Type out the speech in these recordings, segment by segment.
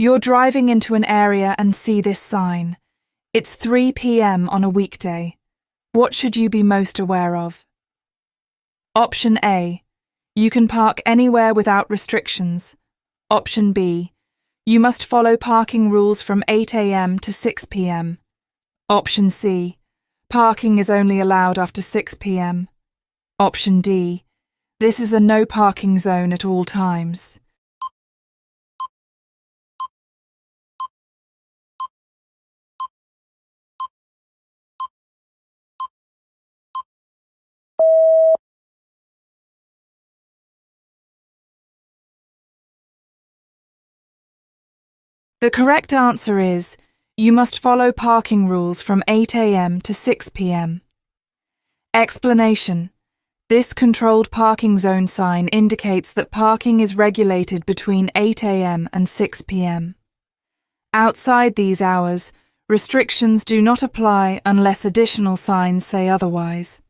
You're driving into an area and see this sign. It's 3 p.m. on a weekday. What should you be most aware of? Option A. You can park anywhere without restrictions. Option B. You must follow parking rules from 8 a.m. to 6 p.m. Option C. Parking is only allowed after 6 p.m. Option D. This is a no parking zone at all times. The correct answer is, you must follow parking rules from 8 a.m. to 6 p.m. Explanation. This controlled parking zone sign indicates that parking is regulated between 8 a.m. and 6 p.m. Outside these hours, restrictions do not apply unless additional signs say otherwise.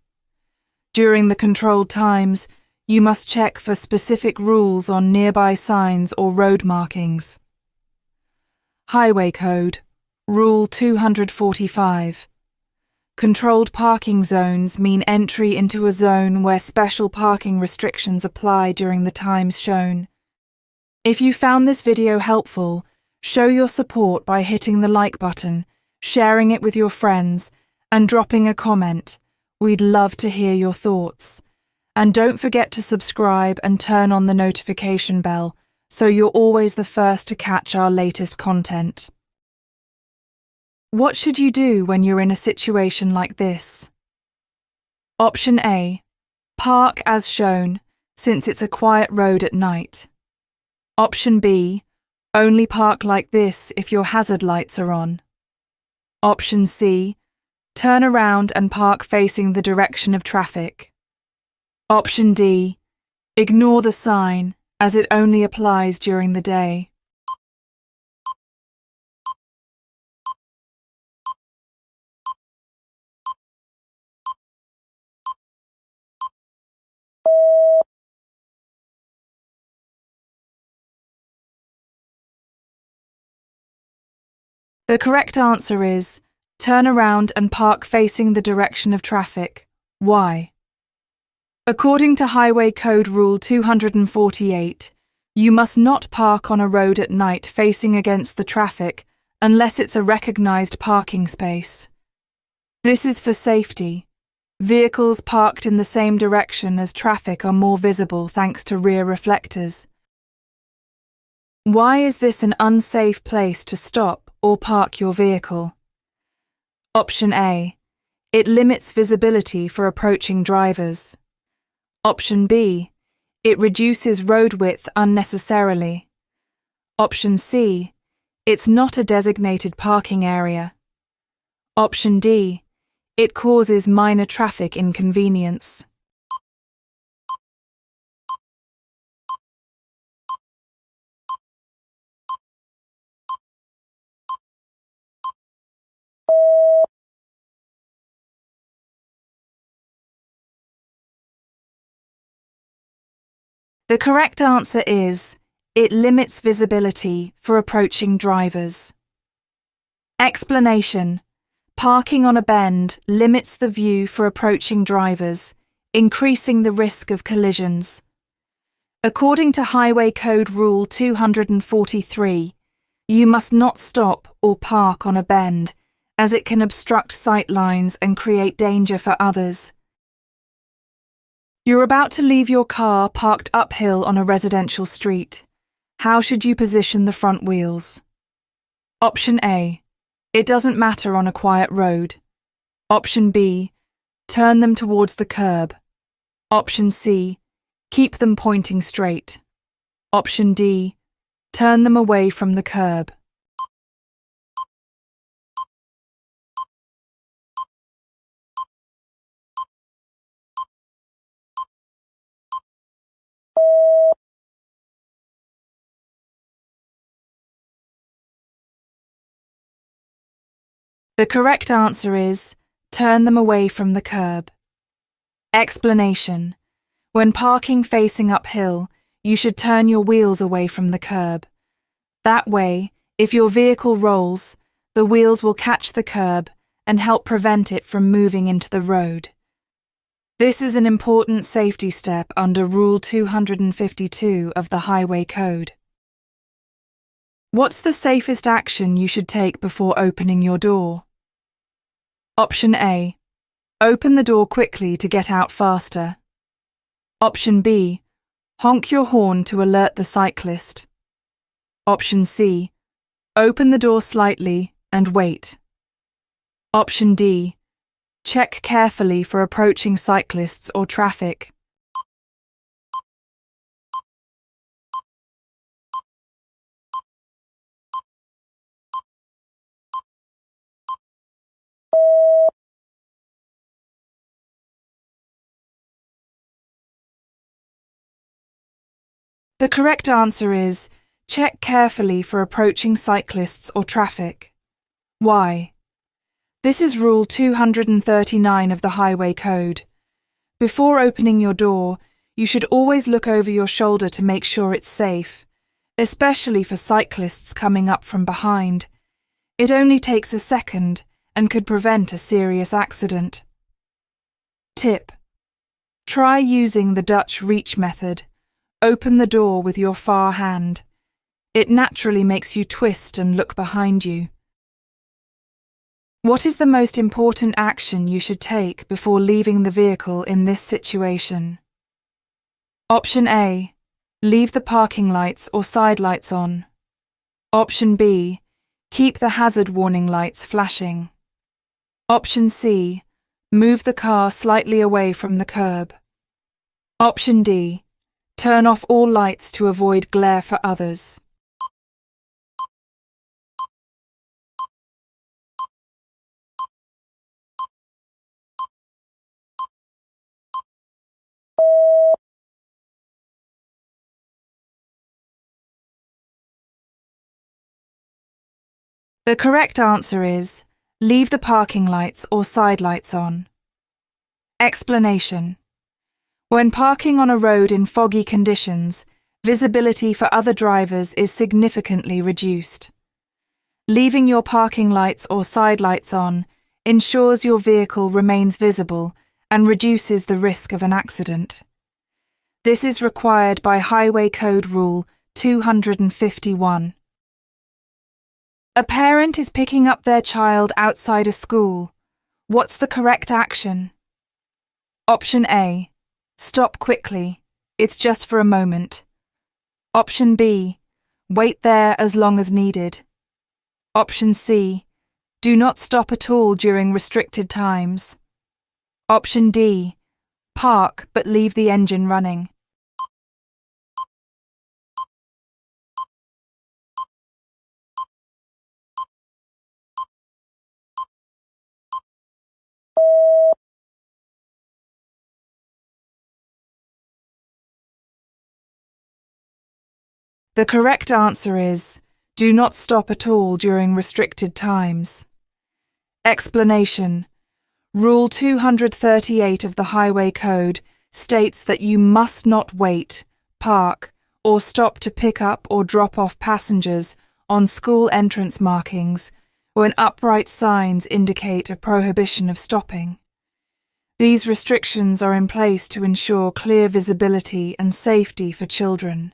During the controlled times, you must check for specific rules on nearby signs or road markings. Highway Code, Rule 245. Controlled parking zones mean entry into a zone where special parking restrictions apply during the times shown. If you found this video helpful, show your support by hitting the like button, sharing it with your friends, and dropping a comment. We'd love to hear your thoughts. And don't forget to subscribe and turn on the notification bell so you're always the first to catch our latest content. What should you do when you're in a situation like this? Option A. Park as shown, since it's a quiet road at night. Option B. Only park like this if your hazard lights are on. Option C. Turn around and park facing the direction of traffic. Option D. Ignore the sign, as it only applies during the day. The correct answer is, turn around and park facing the direction of traffic. Why? According to Highway Code Rule 248, you must not park on a road at night facing against the traffic unless it's a recognised parking space. This is for safety. Vehicles parked in the same direction as traffic are more visible thanks to rear reflectors. Why is this an unsafe place to stop or park your vehicle? Option A. It limits visibility for approaching drivers. Option B. It reduces road width unnecessarily. Option C. It's not a designated parking area. Option D. It causes minor traffic inconvenience. The correct answer is, it limits visibility for approaching drivers. Explanation. Parking on a bend limits the view for approaching drivers, increasing the risk of collisions. According to Highway Code Rule 243, you must not stop or park on a bend, as it can obstruct sight lines and create danger for others. You're about to leave your car parked uphill on a residential street. How should you position the front wheels? Option A. It doesn't matter on a quiet road. Option B. Turn them towards the curb. Option C. Keep them pointing straight. Option D. Turn them away from the curb. The correct answer is, turn them away from the curb. Explanation. When parking facing uphill, you should turn your wheels away from the curb. That way, If your vehicle rolls, the wheels will catch the curb and help prevent it from moving into the road. This is an important safety step under Rule 252 of the Highway Code. What's the safest action you should take before opening your door? Option A. Open the door quickly to get out faster. Option B. Honk your horn to alert the cyclist. Option C. Open the door slightly and wait. Option D. Check carefully for approaching cyclists or traffic. The correct answer is check carefully for approaching cyclists or traffic. Why? This is Rule 239 of the Highway Code. Before opening your door, you should always look over your shoulder to make sure it's safe, especially for cyclists coming up from behind. It only takes a second and could prevent a serious accident. Tip: try using the Dutch reach method. Open the door with your far hand. It naturally makes you twist and look behind you. What is the most important action you should take before leaving the vehicle in this situation? Option A. Leave the parking lights or side lights on. Option B. Keep the hazard warning lights flashing. Option C. Move the car slightly away from the curb. Option D. Turn off all lights to avoid glare for others. The correct answer is leave the parking lights or side lights on. Explanation: when parking on a road in foggy conditions, visibility for other drivers is significantly reduced. Leaving your parking lights or side lights on ensures your vehicle remains visible and reduces the risk of an accident. This is required by Highway Code Rule 251. A parent is picking up their child outside a school. What's the correct action? Option A. Stop quickly. It's just for a moment. Option B. Wait there as long as needed. Option C. Do not stop at all during restricted times. Option D. Park but leave the engine running. The correct answer is do not stop at all during restricted times. Explanation: Rule 238 of the Highway Code states that you must not wait, park, or stop to pick up or drop off passengers on school entrance markings when upright signs indicate a prohibition of stopping. These restrictions are in place to ensure clear visibility and safety for children.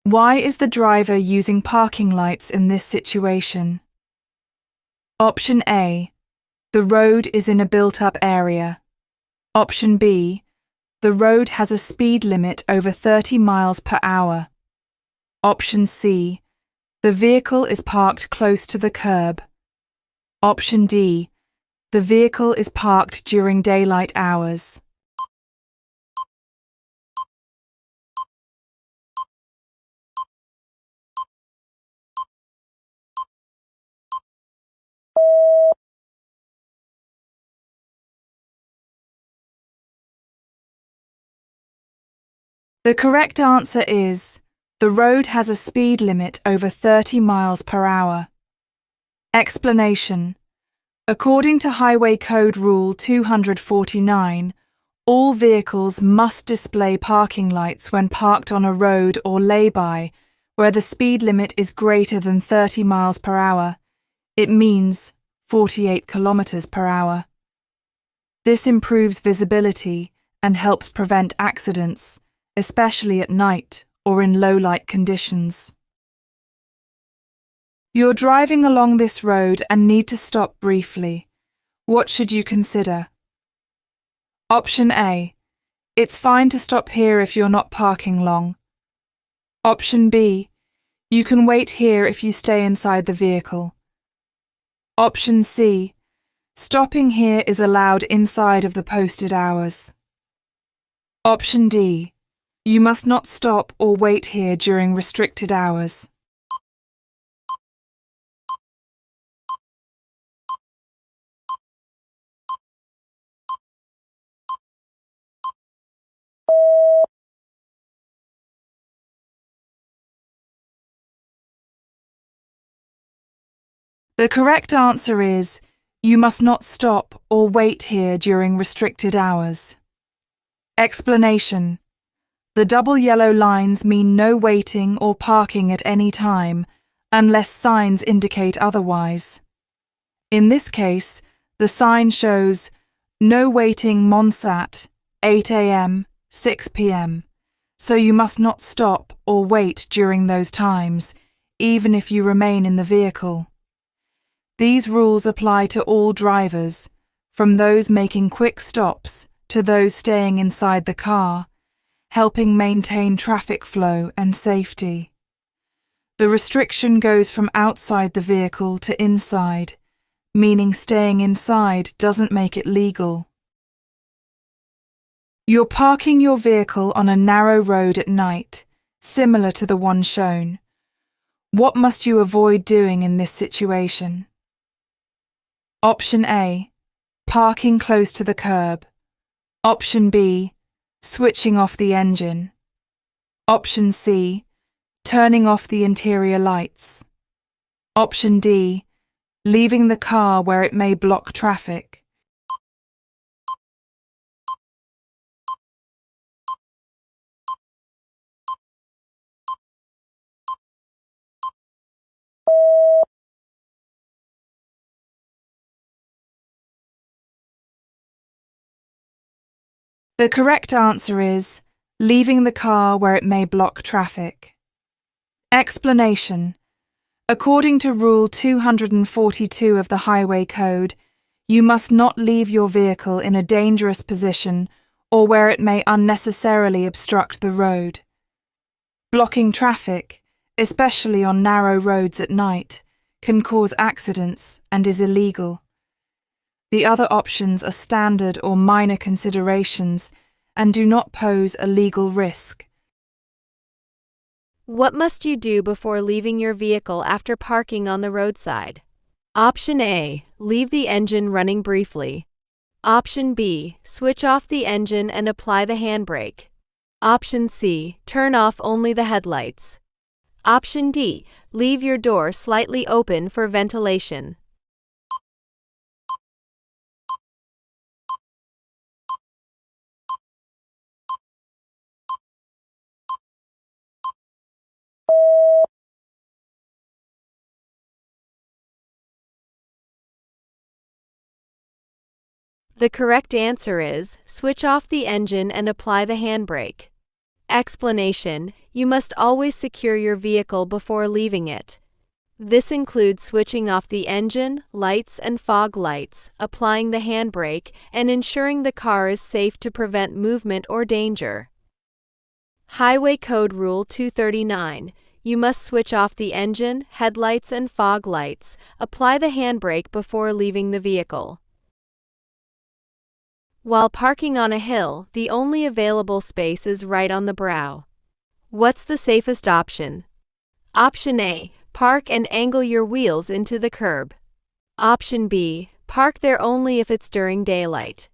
Why is the driver using parking lights in this situation? Option A. The road is in a built-up area. Option B. The road has a speed limit over 30 miles per hour. Option C. The vehicle is parked close to the curb. Option D. The vehicle is parked during daylight hours. The correct answer is the road has a speed limit over 30 miles per hour. Explanation: according to Highway Code Rule 249, all vehicles must display parking lights when parked on a road or lay-by where the speed limit is greater than 30 miles per hour. It means 48 kilometers per hour. This improves visibility and helps prevent accidents, especially at night or in low-light conditions. You're driving along this road and need to stop briefly. What should you consider? Option A. It's fine to stop here if you're not parking long. Option B. You can wait here if you stay inside the vehicle. Option C. Stopping here is allowed inside of the posted hours. Option D. You must not stop or wait here during restricted hours. The correct answer is, you must not stop or wait here during restricted hours. Explanation. The double yellow lines mean no waiting or parking at any time, unless signs indicate otherwise. In this case, the sign shows no waiting Monsat, 8 a.m., 6 p.m., so you must not stop or wait during those times, even if you remain in the vehicle. These rules apply to all drivers, from those making quick stops to those staying inside the car, helping maintain traffic flow and safety. The restriction goes from outside the vehicle to inside, meaning staying inside doesn't make it legal. You're parking your vehicle on a narrow road at night, similar to the one shown. What must you avoid doing in this situation? Option A. Parking close to the curb. Option B. Switching off the engine. Option C. Turning off the interior lights. Option D. Leaving the car where it may block traffic. The correct answer is, leaving the car where it may block traffic. Explanation. According to Rule 242 of the Highway Code, you must not leave your vehicle in a dangerous position or where it may unnecessarily obstruct the road. Blocking traffic, especially on narrow roads at night, can cause accidents and is illegal. The other options are standard or minor considerations and do not pose a legal risk. What must you do before leaving your vehicle after parking on the roadside? Option A. Leave the engine running briefly. Option B. Switch off the engine and apply the handbrake. Option C. Turn off only the headlights. Option D. Leave your door slightly open for ventilation. The correct answer is, switch off the engine and apply the handbrake. Explanation: you must always secure your vehicle before leaving it. This includes switching off the engine, lights, and fog lights, applying the handbrake, and ensuring the car is safe to prevent movement or danger. Highway Code Rule 239. You must switch off the engine, headlights, and fog lights. Apply the handbrake before leaving the vehicle. While parking on a hill, the only available space is right on the brow. What's the safest option? Option A. Park and angle your wheels into the curb. Option B. Park there only if it's during daylight.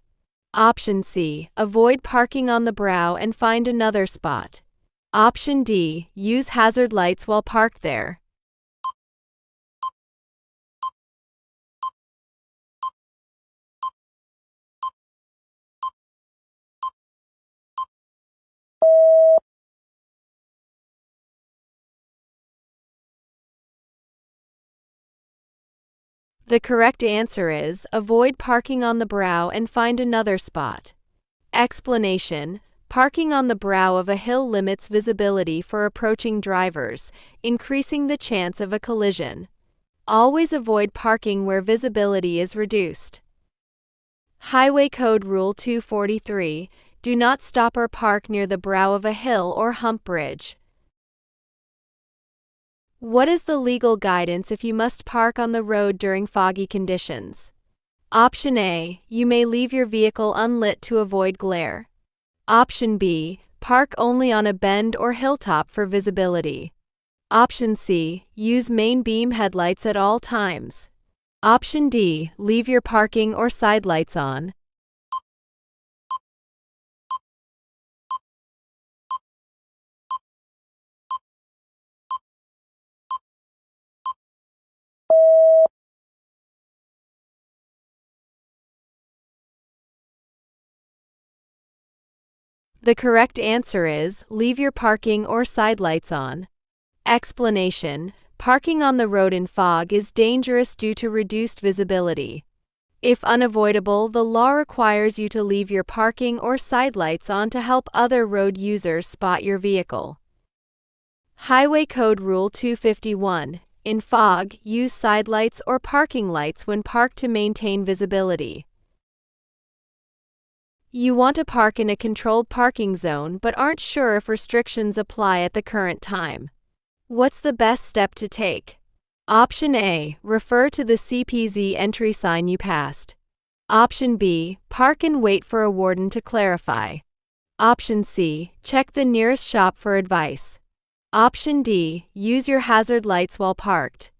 Option C. Avoid parking on the brow and find another spot. Option D. Use hazard lights while parked there. The correct answer is, avoid parking on the brow and find another spot. Explanation: parking on the brow of a hill limits visibility for approaching drivers, increasing the chance of a collision. Always avoid parking where visibility is reduced. Highway Code Rule 243: do not stop or park near the brow of a hill or hump bridge. What is the legal guidance if you must park on the road during foggy conditions? Option A: you may leave your vehicle unlit to avoid glare. Option B: park only on a bend or hilltop for visibility. Option C: use main beam headlights at all times. Option D: leave your parking or side lights on. The correct answer is, leave your parking or side lights on. Explanation: parking on the road in fog is dangerous due to reduced visibility. If unavoidable, the law requires you to leave your parking or side lights on to help other road users spot your vehicle. Highway Code Rule 251: in fog, use side lights or parking lights when parked to maintain visibility. You want to park in a controlled parking zone but aren't sure if restrictions apply at the current time. What's the best step to take? Option A: refer to the CPZ entry sign you passed. Option B: park and wait for a warden to clarify. Option C: check the nearest shop for advice. Option D: use your hazard lights while parked.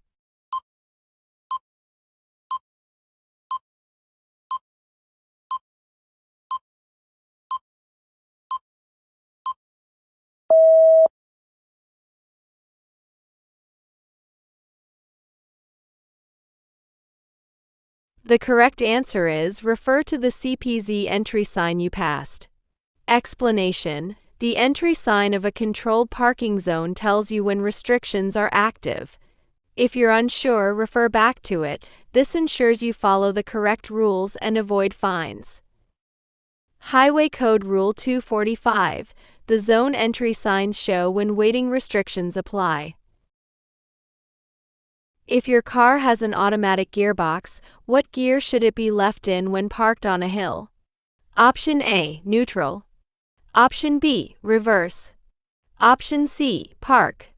The correct answer is, refer to the CPZ entry sign you passed. Explanation: the entry sign of a controlled parking zone tells you when restrictions are active. If you're unsure, refer back to it. This ensures you follow the correct rules and avoid fines. Highway Code Rule 245: the zone entry signs show when waiting restrictions apply. If your car has an automatic gearbox, what gear should it be left in when parked on a hill? Option A: neutral. Option B: reverse. Option C: park.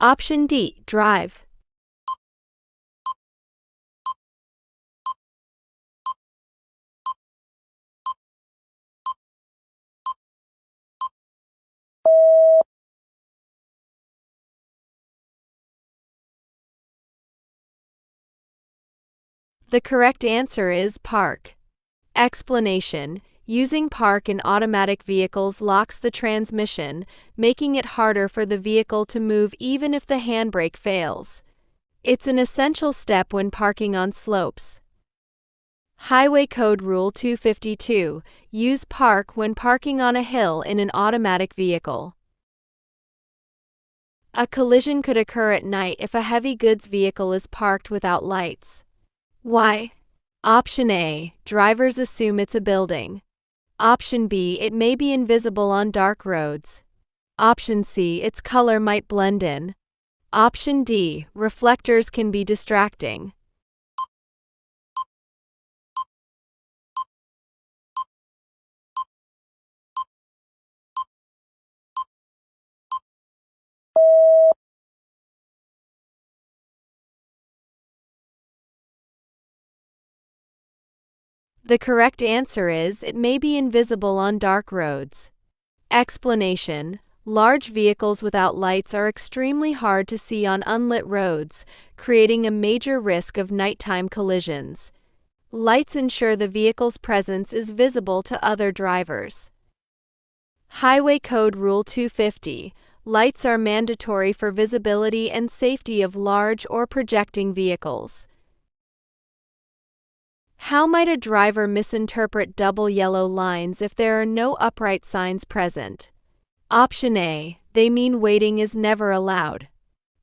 Option D: drive. The correct answer is park. Explanation: using park in automatic vehicles locks the transmission, making it harder for the vehicle to move even if the handbrake fails. It's an essential step when parking on slopes. Highway Code Rule 252: use park when parking on a hill in an automatic vehicle. A collision could occur at night if a heavy goods vehicle is parked without lights. Why? Option A: drivers assume it's a building. Option B: it may be invisible on dark roads. Option C: its color might blend in. Option D: reflectors can be distracting. The correct answer is, it may be invisible on dark roads. Explanation: large vehicles without lights are extremely hard to see on unlit roads, creating a major risk of nighttime collisions. Lights ensure the vehicle's presence is visible to other drivers. Highway Code Rule 250: lights are mandatory for visibility and safety of large or projecting vehicles. How might a driver misinterpret double yellow lines if there are no upright signs present? Option A: they mean waiting is never allowed.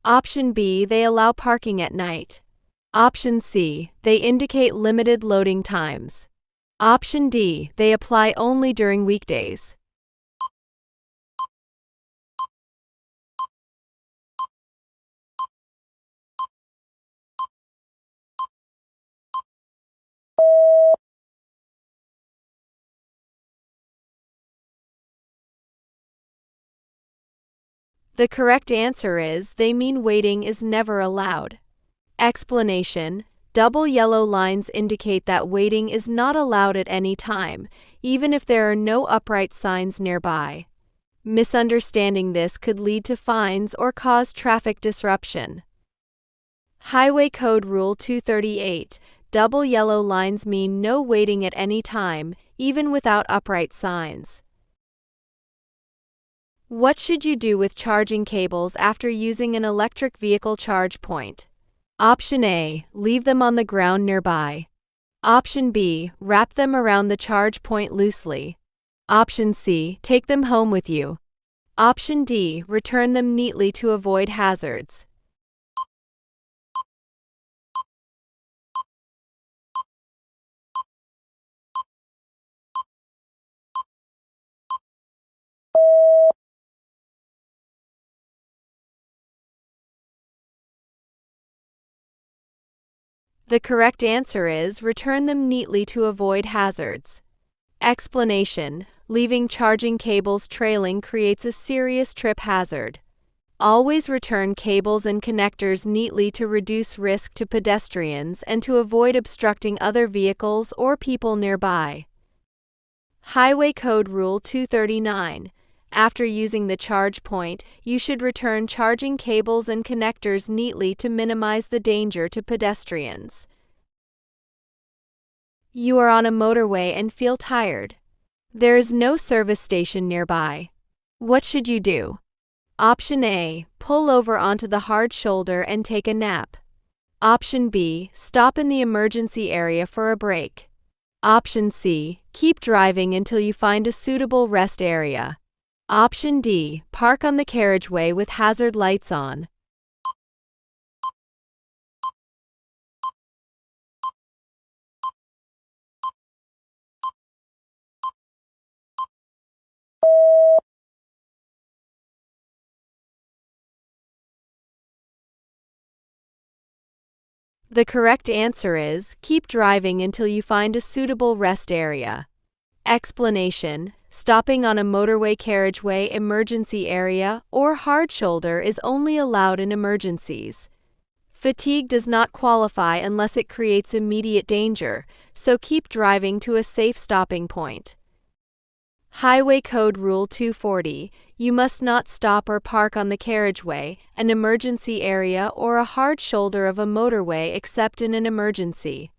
Option B: they allow parking at night. Option C, they indicate limited loading times. Option D, they apply only during weekdays. The correct answer is they mean waiting is never allowed. Explanation: double yellow lines indicate that waiting is not allowed at any time, even if there are no upright signs nearby. Misunderstanding this could lead to fines or cause traffic disruption. Highway Code Rule 238: double yellow lines mean no waiting at any time, even without upright signs. What should you do with charging cables after using an electric vehicle charge point? Option A, leave them on the ground nearby. Option B, wrap them around the charge point loosely. Option C, take them home with you. Option D, return them neatly to avoid hazards. The correct answer is return them neatly to avoid hazards. Explanation: leaving charging cables trailing creates a serious trip hazard. Always return cables and connectors neatly to reduce risk to pedestrians and to avoid obstructing other vehicles or people nearby. Highway Code Rule 239: after using the charge point, you should return charging cables and connectors neatly to minimize the danger to pedestrians. You are on a motorway and feel tired. There is no service station nearby. What should you do? Option A, pull over onto the hard shoulder and take a nap. Option B, stop in the emergency area for a break. Option C, keep driving until you find a suitable rest area. Option D, park on the carriageway with hazard lights on. The correct answer is keep driving until you find a suitable rest area. Explanation: stopping on a motorway carriageway emergency area or hard shoulder is only allowed in emergencies. Fatigue does not qualify unless it creates immediate danger, so keep driving to a safe stopping point. Highway Code Rule 240: you must not stop or park on the carriageway, an emergency area, or a hard shoulder of a motorway except in an emergency.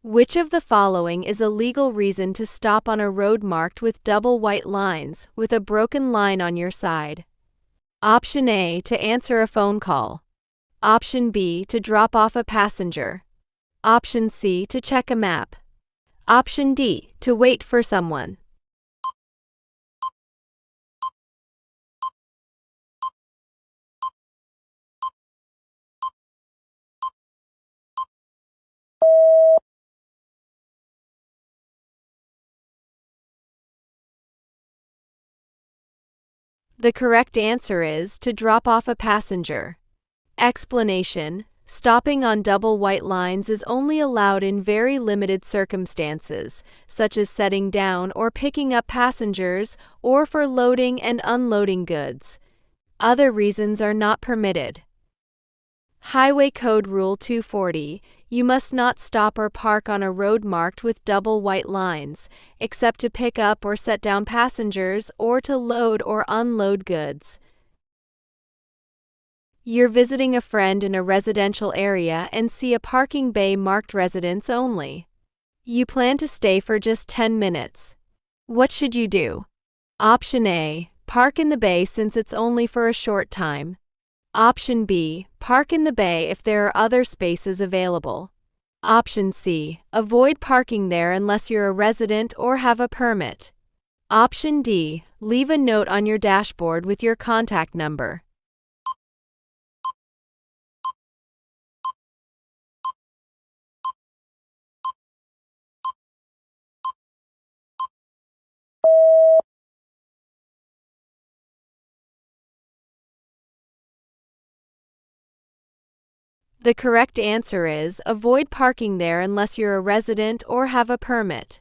Which of the following is a legal reason to stop on a road marked with double white lines, with a broken line on your side? Option A, to answer a phone call. Option B, to drop off a passenger. Option C, to check a map. Option D, to wait for someone. The correct answer is to drop off a passenger. Explanation: stopping on double white lines is only allowed in very limited circumstances, such as setting down or picking up passengers or for loading and unloading goods. Other reasons are not permitted. Highway Code Rule 240: you must not stop or park on a road marked with double white lines, except to pick up or set down passengers or to load or unload goods. You're visiting a friend in a residential area and see a parking bay marked residents only. You plan to stay for just 10 minutes. What should you do? Option A, park in the bay since it's only for a short time. Option B, park in the bay if there are other spaces available. Option C, avoid parking there unless you're a resident or have a permit. Option D, leave a note on your dashboard with your contact number. The correct answer is avoid parking there unless you're a resident or have a permit.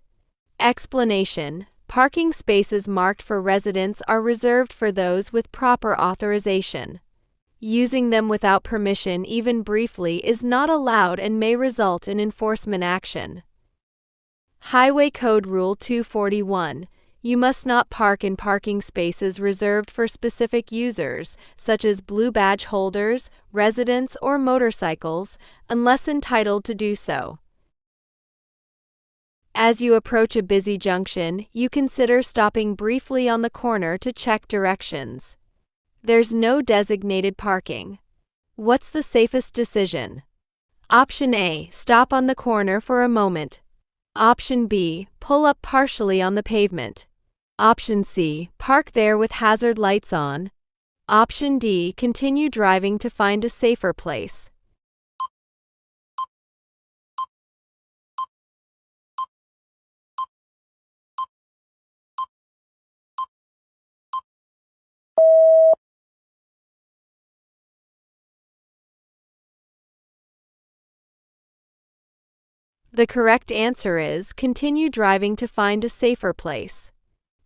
Explanation: parking spaces marked for residents are reserved for those with proper authorization. Using them without permission, even briefly, is not allowed and may result in enforcement action. Highway Code Rule 241: you must not park in parking spaces reserved for specific users, such as blue badge holders, residents, or motorcycles, unless entitled to do so. As you approach a busy junction, you consider stopping briefly on the corner to check directions. There's no designated parking. What's the safest decision? Option A: stop on the corner for a moment. Option B: pull up partially on the pavement. Option C: park there with hazard lights on. Option D: continue driving to find a safer place. The correct answer is continue driving to find a safer place.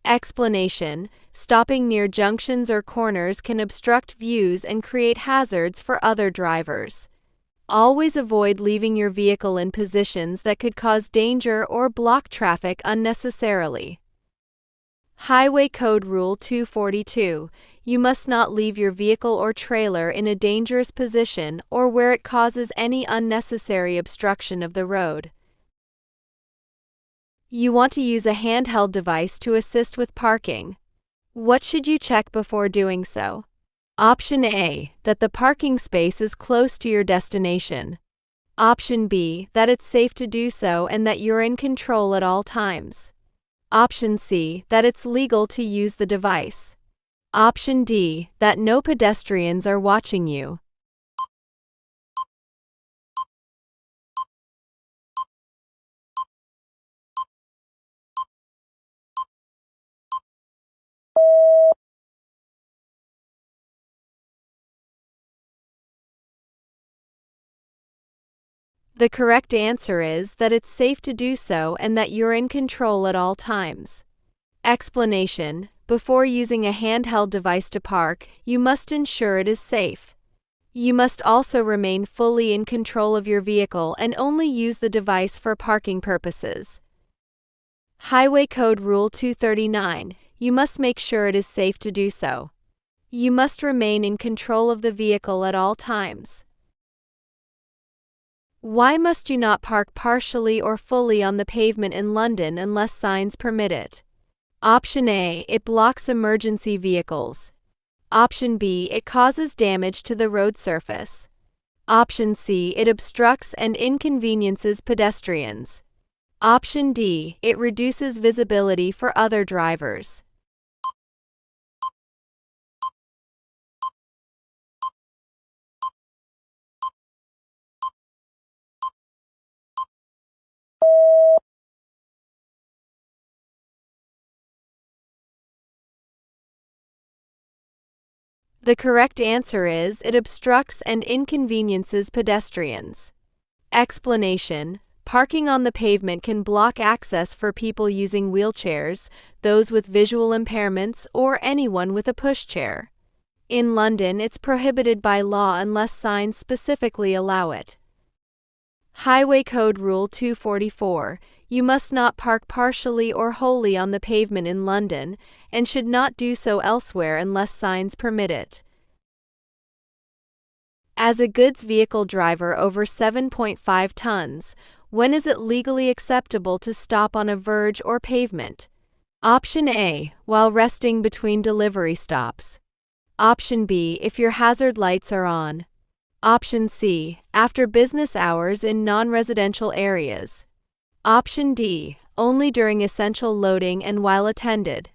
Explanation: stopping near junctions or corners can obstruct views and create hazards for other drivers. Always avoid leaving your vehicle in positions that could cause danger or block traffic unnecessarily. Highway Code Rule 242: you must not leave your vehicle or trailer in a dangerous position or where it causes any unnecessary obstruction of the road. You want to use a handheld device to assist with parking. What should you check before doing so? Option A: that the parking space is close to your destination. Option B: that it's safe to do so and that you're in control at all times. Option C: that it's legal to use the device. Option D: that no pedestrians are watching you. The correct answer is that it's safe to do so and that you're in control at all times. Explanation: before using a handheld device to park, you must ensure it is safe. You must also remain fully in control of your vehicle and only use the device for parking purposes. Highway Code Rule 239: you must make sure it is safe to do so. You must remain in control of the vehicle at all times. Why must you not park partially or fully on the pavement in London unless signs permit it? Option A: it blocks emergency vehicles. Option B: it causes damage to the road surface. Option C: it obstructs and inconveniences pedestrians. Option D: it reduces visibility for other drivers. The correct answer is it obstructs and inconveniences pedestrians. Explanation: parking on the pavement can block access for people using wheelchairs, those with visual impairments, or anyone with a pushchair. In London, it's prohibited by law unless signs specifically allow it. Highway Code Rule 244: you must not park partially or wholly on the pavement in London, and should not do so elsewhere unless signs permit it. As a goods vehicle driver over 7.5 tons, when is it legally acceptable to stop on a verge or pavement? Option A: while resting between delivery stops. Option B: if your hazard lights are on. Option C: after business hours in non-residential areas. Option D: only during essential loading and while attended.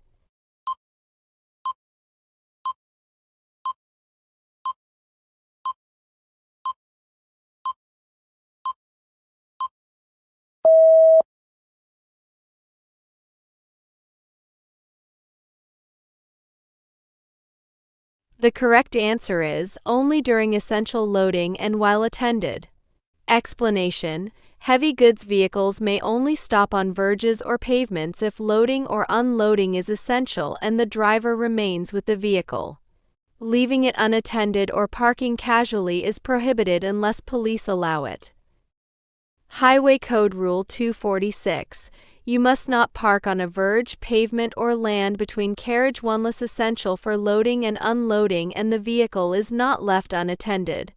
The correct answer is only during essential loading and while attended. Explanation: heavy goods vehicles may only stop on verges or pavements if loading or unloading is essential and the driver remains with the vehicle. Leaving it unattended or parking casually is prohibited unless police allow it. Highway Code Rule 246. You must not park on a verge, pavement, or land between carriage unless essential for loading and unloading and the vehicle is not left unattended.